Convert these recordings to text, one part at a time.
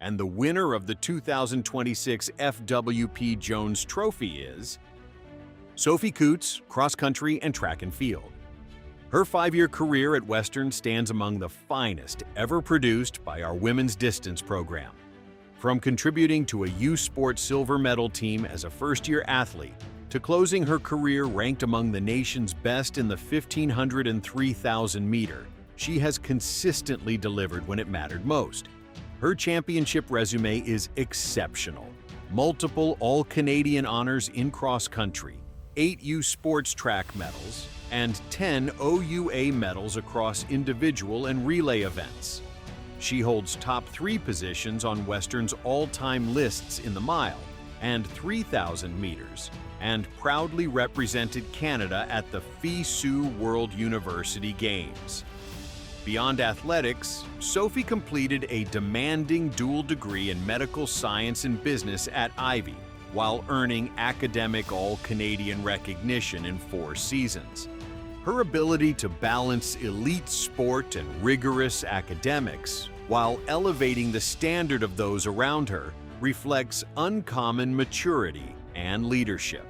And the winner of the 2026 F.W.P. Jones Trophy is Sophie Coutts, cross country and track and field. Her 5-year career at Western stands among the finest ever produced by our women's distance program. From contributing to a U Sports silver medal team as a first-year athlete, to closing her career ranked among the nation's best in the 1,500 and 3,000 meter, she has consistently delivered when it mattered most. Her championship resume is exceptional. Multiple All-Canadian honors in cross country, 8 U Sports track medals, and 10 OUA medals across individual and relay events. She holds top 3 positions on Western's all-time lists in the mile and 3,000 meters, and proudly represented Canada at the FISU World University Games. Beyond athletics, Sophie completed a demanding dual degree in medical science and business at Ivey, while earning academic all-Canadian recognition in 4 seasons. Her ability to balance elite sport and rigorous academics, while elevating the standard of those around her, reflects uncommon maturity and leadership.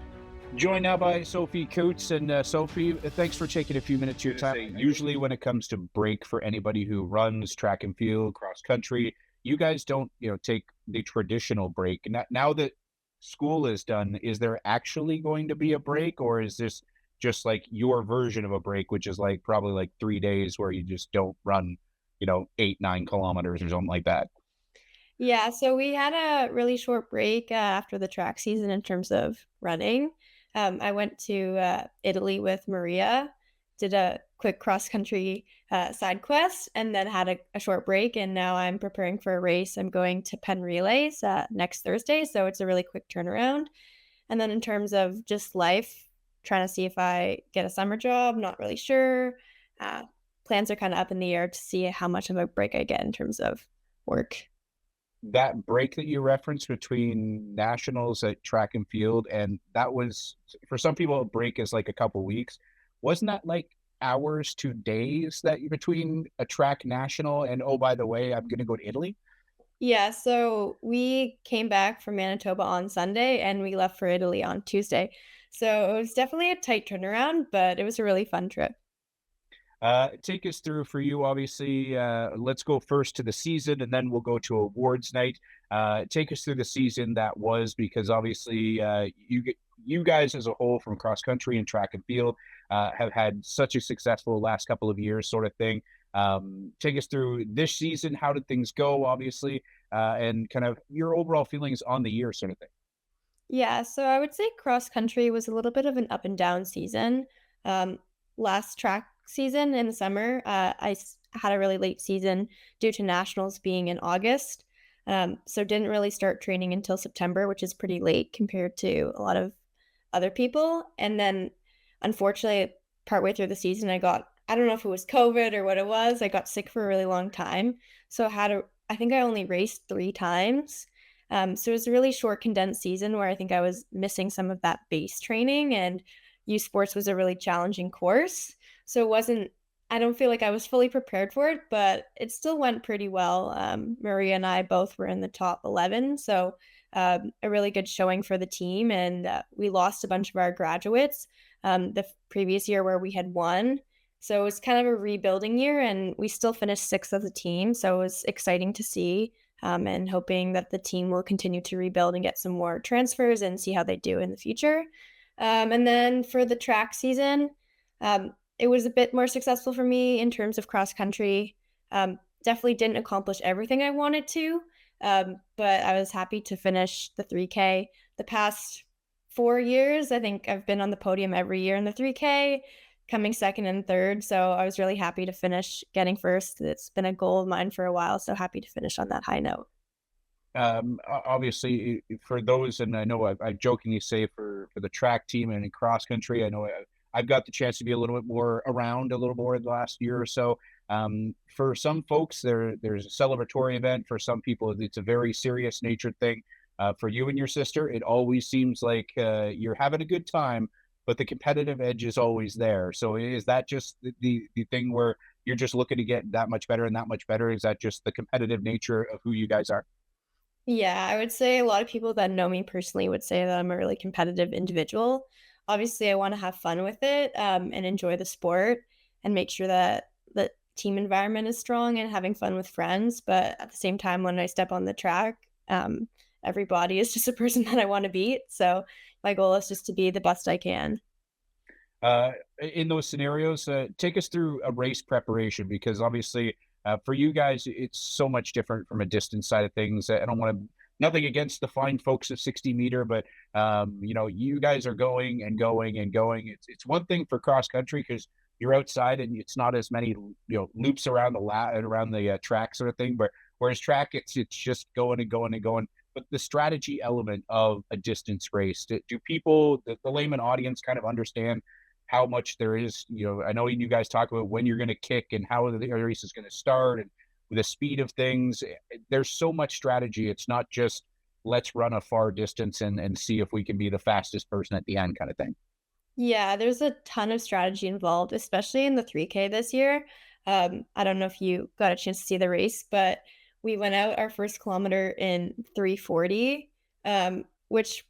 Joined now by Sophie Coutts. And Sophie, thanks for taking a few minutes of your time. Usually when it comes to break for anybody who runs track and field, cross country, you guys don't, take the traditional break. Now that school is done, is there actually going to be a break, or is this just like your version of a break, which is like probably like 3 days where you just don't run, 8-9 kilometers or something like that? Yeah, so we had a really short break after the track season in terms of running. I went to Italy with Maria, did a quick cross country side quest, and then had a short break. And now I'm preparing for a race. I'm going to Penn Relays next Thursday, so it's a really quick turnaround. And then in terms of just life, trying to see if I get a summer job, not really sure. Plans are kind of up in the air to see how much of a break I get in terms of work. That break that you referenced between nationals at track and field, and that was, for some people, a break is like a couple weeks. Wasn't that like hours to days that between a track national and, oh, by the way, I'm going to go to Italy? Yeah, so we came back from Manitoba on Sunday and we left for Italy on Tuesday. So it was definitely a tight turnaround, but it was a really fun trip. Take us through for you, obviously. Let's go first to the season and then we'll go to awards night. Take us through the season that was, because obviously you guys as a whole from cross country and track and field have had such a successful last couple of years sort of thing. Take us through this season. How did things go, obviously, and kind of your overall feelings on the year sort of thing. Yeah, so I would say cross country was a little bit of an up and down season. Last track season in the summer, had a really late season due to nationals being in August. So didn't really start training until September, which is pretty late compared to a lot of other people. And then unfortunately, partway through the season, I don't know if it was COVID or what it was. I got sick for a really long time. So I think I only raced 3 times. So it was a really short, condensed season where I think I was missing some of that base training, and U Sports was a really challenging course. So I don't feel like I was fully prepared for it, but it still went pretty well. Maria and I both were in the top 11. So a really good showing for the team. And we lost a bunch of our graduates the previous year where we had won. So it was kind of a rebuilding year, and we still finished 6th as a team. So it was exciting to see, and hoping that the team will continue to rebuild and get some more transfers and see how they do in the future. And then for the track season, it was a bit more successful for me in terms of cross country. Definitely didn't accomplish everything I wanted to, but I was happy to finish the 3K. The past 4 years, I think I've been on the podium every year in the 3K, coming second and third. So I was really happy to finish getting first. It's been a goal of mine for a while, so happy to finish on that high note. Obviously, for those, and I know I jokingly say for the track team and in cross country, I know I've got the chance to be a little bit more around a little more in the last year or so. For some folks, there's a celebratory event. For some people, it's a very serious natured thing. For you and your sister, it always seems like you're having a good time, but the competitive edge is always there. So is that just the thing where you're just looking to get that much better and that much better? Is that just the competitive nature of who you guys are? Yeah, I would say a lot of people that know me personally would say that I'm a really competitive individual. Obviously, I want to have fun with it, and enjoy the sport and make sure that the team environment is strong and having fun with friends. But at the same time, when I step on the track, everybody is just a person that I want to beat. So my goal is just to be the best I can. In those scenarios, take us through a race preparation because obviously for you guys, it's so much different from a distance side of things. I don't want to, nothing against the fine folks of 60-meter, but you guys are going and going and going. It's one thing for cross country because you're outside and it's not as many loops around around the track sort of thing. But whereas track, it's just going and going and going. But the strategy element of a distance race, do people, the layman audience, kind of understand how much there is? I know you guys talk about when you're going to kick and how the race is going to start and the speed of things. There's so much strategy. It's not just let's run a far distance and see if we can be the fastest person at the end kind of thing. Yeah, there's a ton of strategy involved, especially in the 3K this year. I don't know if you got a chance to see the race, but we went out our first kilometer in 3:40, which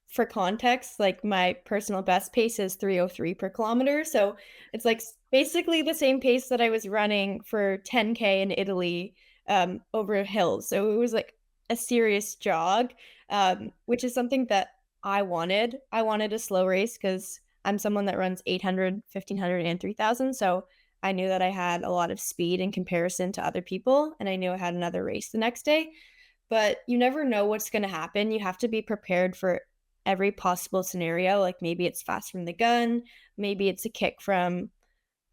for context, like my personal best pace is 3:03 per kilometer. So it's like basically the same pace that I was running for 10K in Italy, over hills. So it was like a serious jog, which is something that I wanted. I wanted a slow race because I'm someone that runs 800, 1500, and 3000. So I knew that I had a lot of speed in comparison to other people. And I knew I had another race the next day. But you never know what's going to happen. You have to be prepared for every possible scenario. Like maybe it's fast from the gun, maybe it's a kick from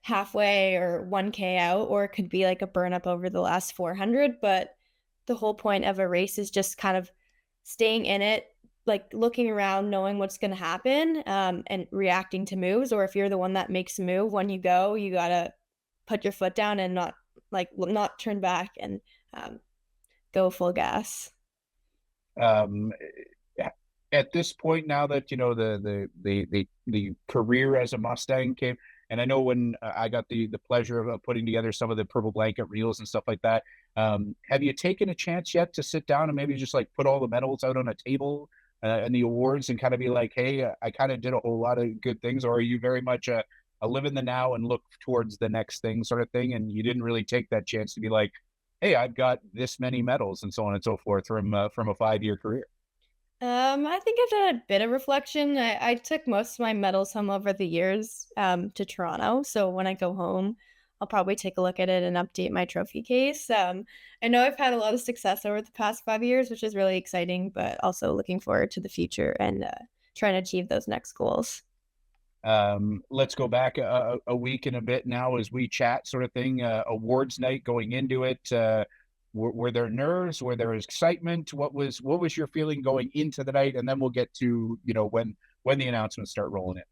halfway or 1K out, or it could be like a burn up over the last 400. But the whole point of a race is just kind of staying in it, like looking around, knowing what's going to happen, and reacting to moves. Or if you're the one that makes a move when you go, you got to put your foot down and not turn back and um, go full gas. Um, at this point, now that the career as a Mustang came, and I know when I got the pleasure of putting together some of the purple blanket reels and stuff like that. Have you taken a chance yet to sit down and maybe just like put all the medals out on a table and the awards and kind of be like, hey, I kind of did a whole lot of good things, or are you very much a live in the now and look towards the next thing sort of thing, and you didn't really take that chance to be like, hey, I've got this many medals and so on and so forth from a 5-year career? I think I've done a bit of reflection. I took most of my medals home over the years, to Toronto. So when I go home, I'll probably take a look at it and update my trophy case. I know I've had a lot of success over the past 5 years, which is really exciting, but also looking forward to the future and trying to achieve those next goals. Let's go back a week and a bit now as we chat sort of thing. Awards night going into it. Were there nerves? Were there excitement? What was your feeling going into the night? And then we'll get to when the announcements start rolling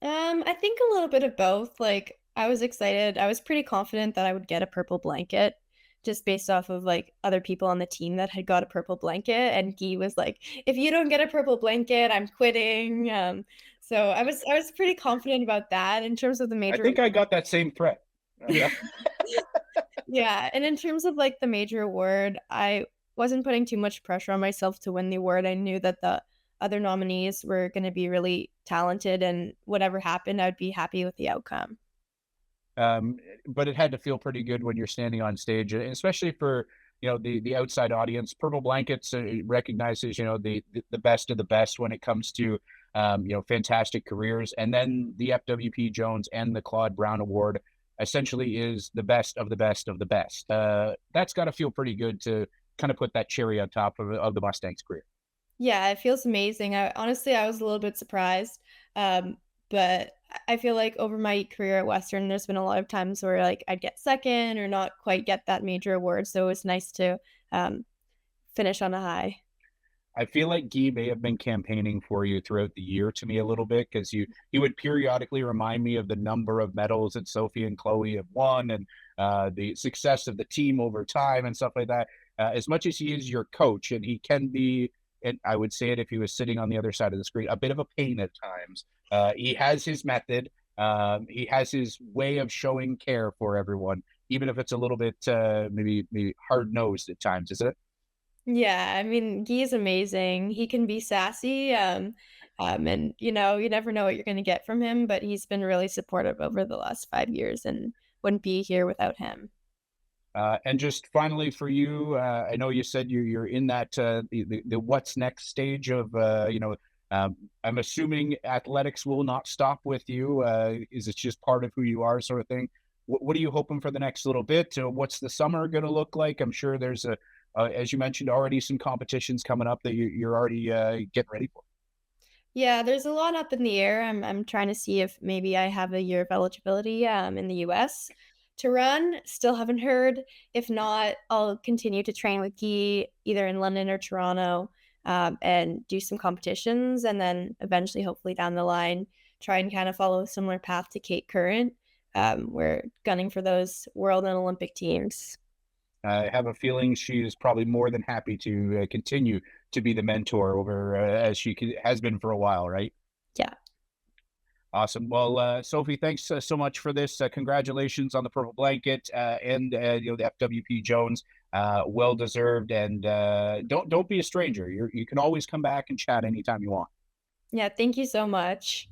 in. I think a little bit of both. Like, I was excited. I was pretty confident that I would get a purple blanket just based off of like other people on the team that had got a purple blanket. And Guy was like, if you don't get a purple blanket, I'm quitting. So I was pretty confident about that in terms of the I major. think I got that same threat. Yeah. Yeah. And in terms of like the major award, I wasn't putting too much pressure on myself to win the award. I knew that the other nominees were going to be really talented, and whatever happened, I'd be happy with the outcome. um, but it had to feel pretty good when you're standing on stage, especially for the outside audience. Purple Blankets recognizes the best of the best when it comes to fantastic careers, and then the F.W.P. Jones and the Claude Brown Award essentially is the best of the best of the best. That's got to feel pretty good to kind of put that cherry on top of the Mustangs career. Yeah, it feels amazing. I was a little bit surprised, but I feel like over my career at Western, there's been a lot of times where like I'd get second or not quite get that major award. So it was nice to um, finish on a high. I feel like Guy may have been campaigning for you throughout the year to me a little bit because you would periodically remind me of the number of medals that Sophie and Chloe have won and the success of the team over time and stuff like that. As much as he is your coach, and he can be, and I would say it if he was sitting on the other side of the screen, a bit of a pain at times. He has his method. He has his way of showing care for everyone, even if it's a little bit maybe hard nosed at times, is it? Yeah, I mean, Guy is amazing. He can be sassy, and you never know what you're going to get from him. But he's been really supportive over the last 5 years, and wouldn't be here without him. And just finally for you, I know you said you're in that the what's next stage of I'm assuming athletics will not stop with you. Is it just part of who you are, sort of thing? What are you hoping for the next little bit? What's the summer going to look like? I'm sure there's as you mentioned, already some competitions coming up that you're already getting ready for. Yeah, there's a lot up in the air. I'm trying to see if maybe I have a year of eligibility in the US to run. Still haven't heard. If not, I'll continue to train with Guy either in London or Toronto, and do some competitions, and then eventually, hopefully down the line, try and kind of follow a similar path to Kate Current. We're gunning for those world and Olympic teams. I have a feeling she is probably more than happy to continue to be the mentor over as has been for a while, right? Yeah. Awesome. Well, Sophie, thanks so much for this. Congratulations on the purple blanket and the F.W.P. Jones. Well deserved, and don't be a stranger. You can always come back and chat anytime you want. Yeah. Thank you so much.